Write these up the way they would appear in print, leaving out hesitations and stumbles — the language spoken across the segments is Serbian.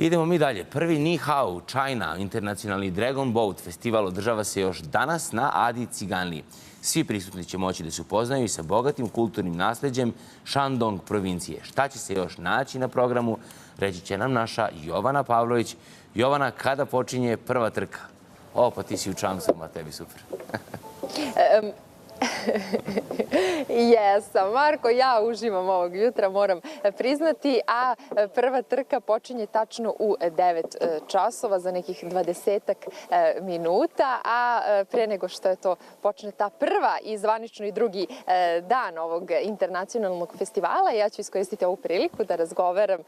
Idemo mi dalje. Prvi Ni Hao China internacionalni Dragon Boat festival održava se još danas na Adi Ciganliji. Svi prisutni će moći da se upoznaju i sa bogatim kulturnim nasleđem Shandong provincije. Šta će se još naći na programu, reći će nam naša Jovana Pavlović. Jovana, kada počinje prva trka? O, pa ti si u čamcama, tebi super. Jesam, Marko, ja uživam ovog jutra, moram priznati, a prva trka počinje tačno u 9 časova za nekih 20 minuta, a pre nego što je to počne ta prva i zvanično i drugi dan ovog internacionalnog festivala, ja ću iskoristiti ovu priliku da razgovaram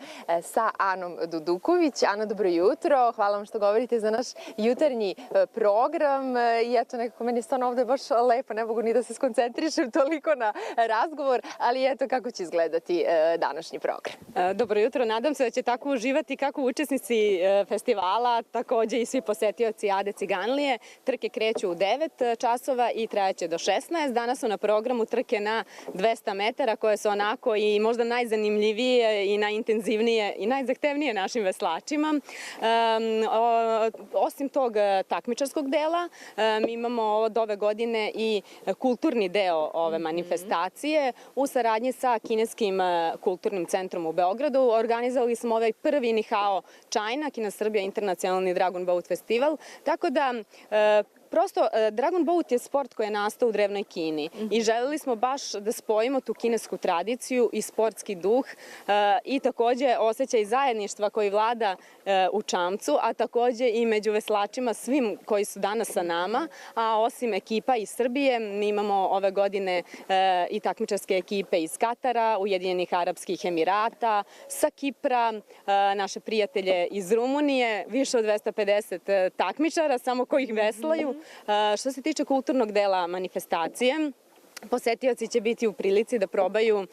sa Anom Duduković. Ana, dobro jutro, hvala vam što govorite za naš jutarnji program i eto, nekako meni stvarno ovde baš lepo, ne mogu ni da se skoncentrišem toliko na razgovor, ali eto kako će izgledati današnji program. Dobro jutro, nadam se da će tako uživati kako učesnici festivala, takođe i svi posetioci Ade Ciganlije. Trke kreću u 9 časova i trajaće do 16. Danas su na programu trke na 200 metara koje su onako i možda najzanimljivije i najintenzivnije i najzahtevnije našim veslačima. Osim tog takmičarskog dela, mi imamo od ove godine i kulturni deo ove manifestacije. U saradnji sa Kineskim kulturnim centrom u Beogradu organizovali smo ovaj prvi Ni Hao China, Kina-Srbija internacionalni Dragon Boat festival. Tako da prosto, Dragon Boat je sport koji je nastao u drevnoj Kini i želeli smo baš da spojimo tu kinesku tradiciju i sportski duh i takođe osjećaj zajedništva koji vlada u čamcu, a takođe i među veslačima svim koji su danas sa nama, a osim ekipa iz Srbije, mi imamo ove godine i takmičarske ekipe iz Katara, Ujedinjenih Arapskih Emirata, sa Kipra, naše prijatelje iz Rumunije, više od 250 takmičara, samo kojih veslaju. Što se tiče kulturnog dela manifestacije, posetioci će biti u prilici da probaju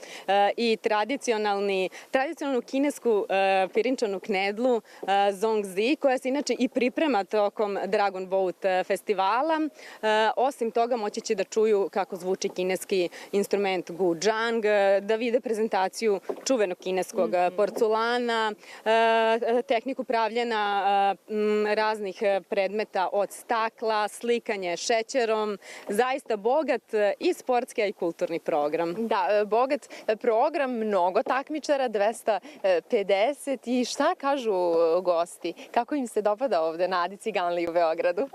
i tradicionalnu kinesku pirinčanu knedlu Zongzi, koja se inače i priprema tokom Dragon Boat festivala. Osim toga, moći će da čuju kako zvuči kineski instrument guzhang, da vide prezentaciju čuvenog kineskog porculana, tehniku pravljena raznih predmeta od stakla, slikanje šećerom, zaista bogat i sportski, i kulturni program. Da, bogat program, mnogo takmičara, 250 i šta kažu gosti? Kako im se dopada ovde na Adi Ciganliji u Beogradu?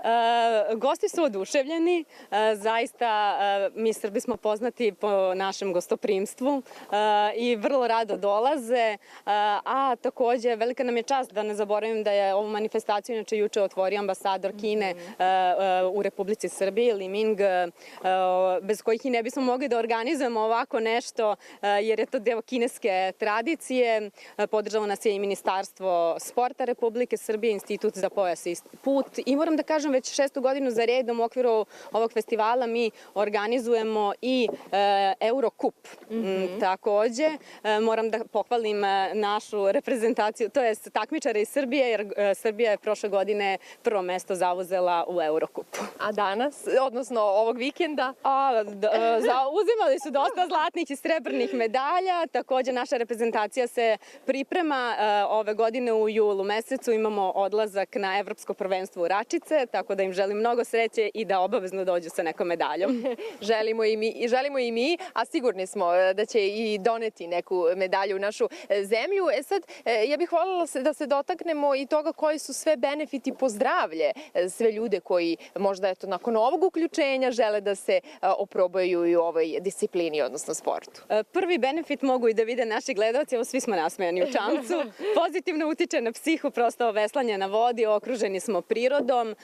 Gosti su oduševljeni, zaista mi Srbi smo poznati po našem gostoprimstvu i vrlo rado dolaze, a takođe velika nam je čast da ne zaboravim da je ovu manifestaciju inače juče otvorio ambasador Kine u Republici Srbiji, Li Ming, bez kojih i ne bismo mogli da organizujemo ovako nešto jer je to deo kineske tradicije. Podržalo nas je i Ministarstvo sporta Republike Srbije, Institut za pojas i put i moram da kažem već 6. godinu za redom u okviru ovog festivala mi organizujemo i Eurocup. Takođe, moram da pohvalim našu reprezentaciju, to je takmičare iz Srbije, jer Srbija je prošle godine prvo mesto zauzela u Eurocupu. A danas, odnosno ovog vikenda? Uzimali su dosta zlatnih i srebrnih medalja. Takođe, naša reprezentacija se priprema ove godine u julu mesecu. Imamo odlazak na Evropsko prvenstvo u Račice, tako da im želim mnogo sreće i da obavezno dođu sa nekom medaljom. Želimo i mi, a sigurni smo da će i doneti neku medalju u našu zemlju. Sad, ja bih voljela da se dotaknemo i toga koji su sve benefiti po zdravlje sve ljude koji možda eto nakon ovog uključenja žele da se oprobaju i u ovoj disciplini, odnosno sportu. Prvi benefit mogu i da vide naši gledalci, evo svi smo nasmejani u čamcu. Pozitivno utiče na psihu, prosto veslanje na vodi, okruženi smo prirodom,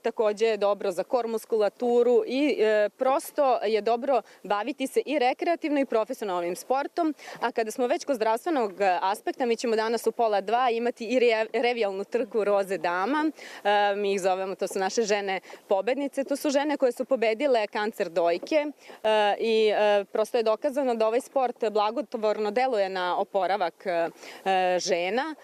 takođe je dobro za kor muskulaturu i prosto je dobro baviti se i rekreativno i profesionalnim sportom. A kada smo već kod zdravstvenog aspekta, mi ćemo danas u 1:30 imati i revijalnu trku Roze dama. Mi ih zovemo, to su naše žene pobednice, to su žene koje su pobedile kancer dojke. i prosto je dokazano da ovaj sport blagotvorno deluje na oporavak žena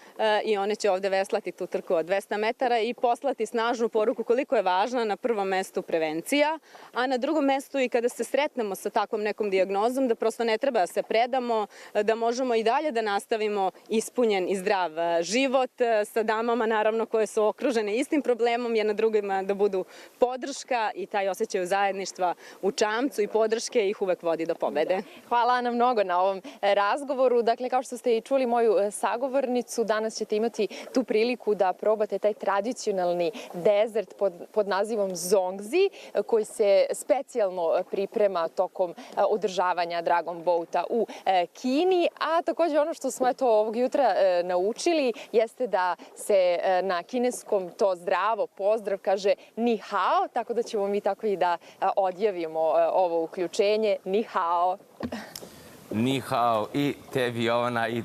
i one će ovde veslati tu trku od 200 metara i poslati snažnu poruku koliko je važna na prvom mestu prevencija, a na drugom mestu i kada se sretnemo sa takvom nekom dijagnozom da prosto ne treba da se predamo, da možemo i dalje da nastavimo ispunjen i zdrav život sa damama naravno koje su okružene istim problemom, jer na drugima da budu podrška i taj osjećaj zajedništva u čamcu i podrške ih uvek vodi do pobede. Hvala Ana mnogo na ovom razgovoru. Dakle, kao što ste i čuli moju sagovornicu, danas ćete imati tu priliku da probate taj tradicionalni dezert pod nazivom zongzi, koji se specijalno priprema tokom održavanja Dragon Boata u Kini. A takođe ono što smo ovog jutra naučili jeste da se na kineskom to zdravo pozdrav kaže ni hao, tako da ćemo mi tako i da odjavimo ovo uključenje ni hao. Ni hao i tebi, Jovana, i